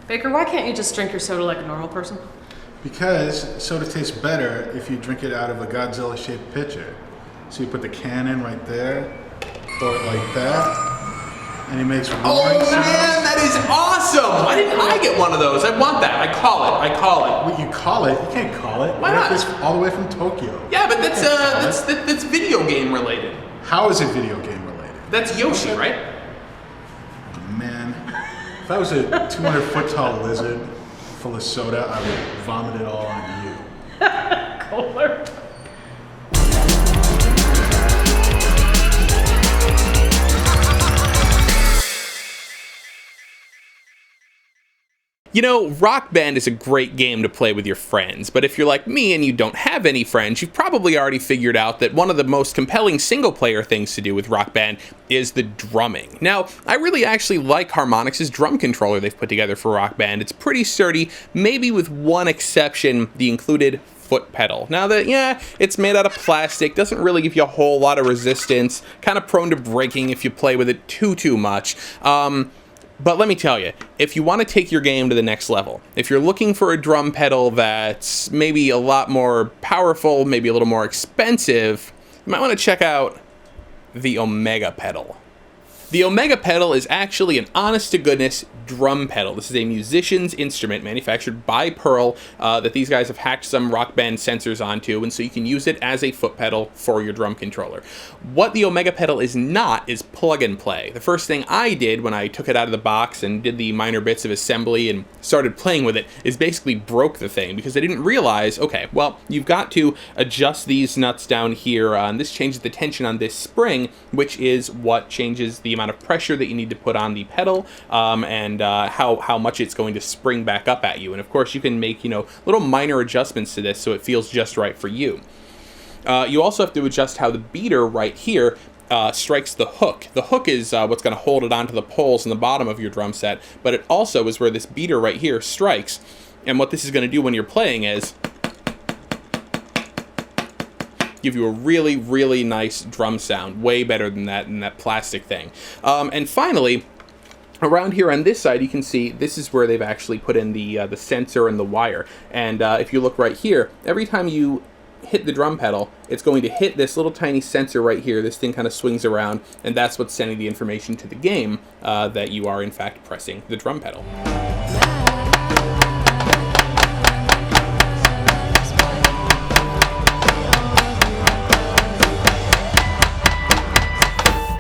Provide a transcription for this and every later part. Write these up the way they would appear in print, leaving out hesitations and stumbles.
Baker, why can't you just drink your soda like a normal person? Because soda tastes better if you drink it out of a Godzilla-shaped pitcher. So you put the can in right there, pour it like that, and it makes roaring sounds. Man, that is awesome! Why didn't I get one of those? I want that. I call it. What, you call it? You can't call it. Why not? This all the way from Tokyo. Yeah, but that's video game related. How is it video game related? That's Yoshi, right? Man, if I was a 200-foot tall lizard full of soda, I would vomit it all on you. Kohler. You know, Rock Band is a great game to play with your friends, but if you're like me and you don't have any friends, you've probably already figured out that one of the most compelling single-player things to do with Rock Band is the drumming. Now, I really actually like Harmonix's drum controller they've put together for Rock Band. It's pretty sturdy, maybe with one exception, the included foot pedal. Now it's made out of plastic, doesn't really give you a whole lot of resistance, kind of prone to breaking if you play with it too much. But let me tell you, if you want to take your game to the next level, if you're looking for a drum pedal that's maybe a lot more powerful, maybe a little more expensive, you might want to check out the Omega pedal. The Omega pedal is actually an honest-to-goodness drum pedal. This is a musician's instrument manufactured by Pearl that these guys have hacked some Rock Band sensors onto, and so you can use it as a foot pedal for your drum controller. What the Omega pedal is not is plug and play. The first thing I did when I took it out of the box and did the minor bits of assembly and started playing with it is basically broke the thing because I didn't realize, okay, well, you've got to adjust these nuts down here, and this changes the tension on this spring, which is what changes the amount of pressure that you need to put on the pedal, and how much it's going to spring back up at you. And of course you can make little minor adjustments to this so it feels just right for you. You also have to adjust how the beater right here strikes the hook. The hook is what's going to hold it onto the poles in the bottom of your drum set, but it also is where this beater right here strikes. And what this is going to do when you're playing is give you a really, really nice drum sound, way better than that plastic thing. And finally, around here on this side, you can see this is where they've actually put in the sensor and the wire. And if you look right here, every time you hit the drum pedal, it's going to hit this little tiny sensor right here. This thing kind of swings around, and that's what's sending the information to the game that you are in fact pressing the drum pedal.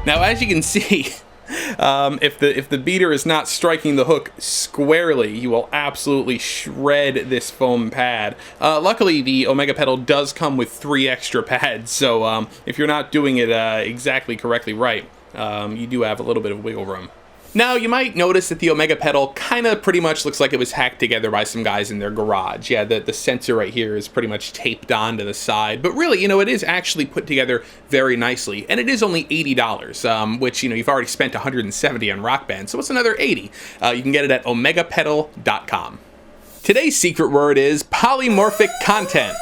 Now, as you can see, if the beater is not striking the hook squarely, you will absolutely shred this foam pad. Luckily, the Omega pedal does come with 3 extra pads, so if you're not doing it exactly correctly right, you do have a little bit of wiggle room. Now, you might notice that the Omega pedal kind of pretty much looks like it was hacked together by some guys in their garage. Yeah, the sensor right here is pretty much taped onto the side, but really, it is actually put together very nicely, and it is only $80, which, you've already spent $170 on Rock Band, so it's another $80. You can get it at omegapedal.com. Today's secret word is polymorphic content.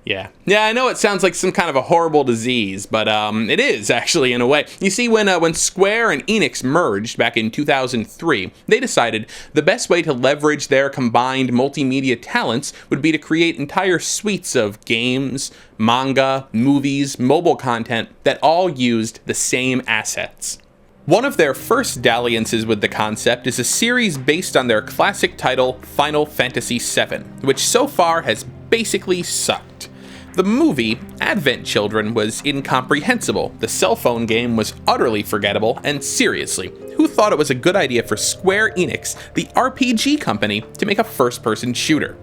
Yeah, I know it sounds like some kind of a horrible disease, but it is actually in a way. You see, when Square and Enix merged back in 2003, they decided the best way to leverage their combined multimedia talents would be to create entire suites of games, manga, movies, mobile content that all used the same assets. One of their first dalliances with the concept is a series based on their classic title, Final Fantasy VII, which so far has basically sucked. The movie, Advent Children, was incomprehensible, the cell phone game was utterly forgettable, and seriously, who thought it was a good idea for Square Enix, the RPG company, to make a first-person shooter?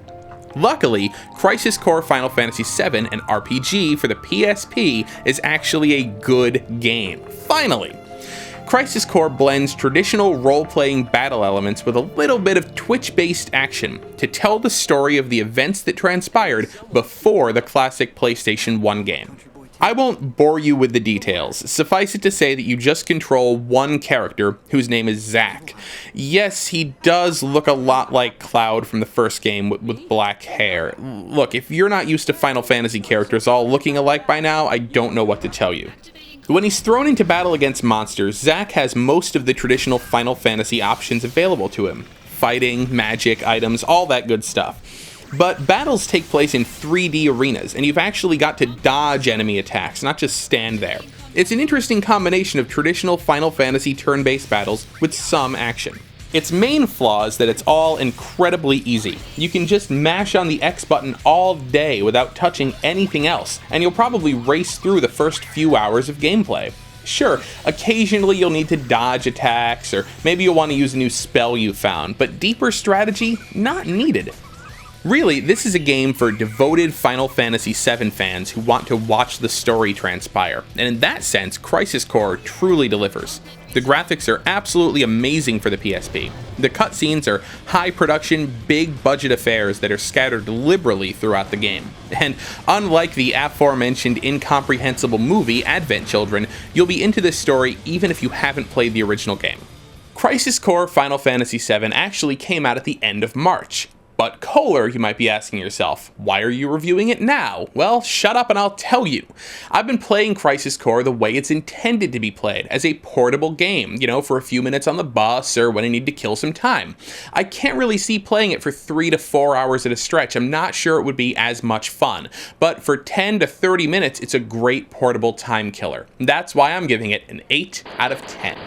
Luckily, Crisis Core Final Fantasy VII, an RPG for the PSP, is actually a good game. Finally! Crisis Core blends traditional role-playing battle elements with a little bit of Twitch-based action to tell the story of the events that transpired before the classic PlayStation 1 game. I won't bore you with the details. Suffice it to say that you just control one character, whose name is Zack. Yes, he does look a lot like Cloud from the first game with black hair. Look, if you're not used to Final Fantasy characters all looking alike by now, I don't know what to tell you. When he's thrown into battle against monsters, Zack has most of the traditional Final Fantasy options available to him. Fighting, magic, items, all that good stuff. But battles take place in 3D arenas, and you've actually got to dodge enemy attacks, not just stand there. It's an interesting combination of traditional Final Fantasy turn-based battles with some action. Its main flaw is that it's all incredibly easy. You can just mash on the X button all day without touching anything else, and you'll probably race through the first few hours of gameplay. Sure, occasionally you'll need to dodge attacks, or maybe you'll want to use a new spell you found, but deeper strategy, not needed. Really, this is a game for devoted Final Fantasy VII fans who want to watch the story transpire, and in that sense, Crisis Core truly delivers. The graphics are absolutely amazing for the PSP. The cutscenes are high-production, big-budget affairs that are scattered liberally throughout the game. And unlike the aforementioned incomprehensible movie Advent Children, you'll be into this story even if you haven't played the original game. Crisis Core Final Fantasy VII actually came out at the end of March. But Kohler, you might be asking yourself, why are you reviewing it now? Well, shut up and I'll tell you. I've been playing Crisis Core the way it's intended to be played, as a portable game, for a few minutes on the bus or when I need to kill some time. I can't really see playing it for 3 to 4 hours at a stretch. I'm not sure it would be as much fun. But for 10 to 30 minutes, it's a great portable time killer. That's why I'm giving it an 8 out of 10.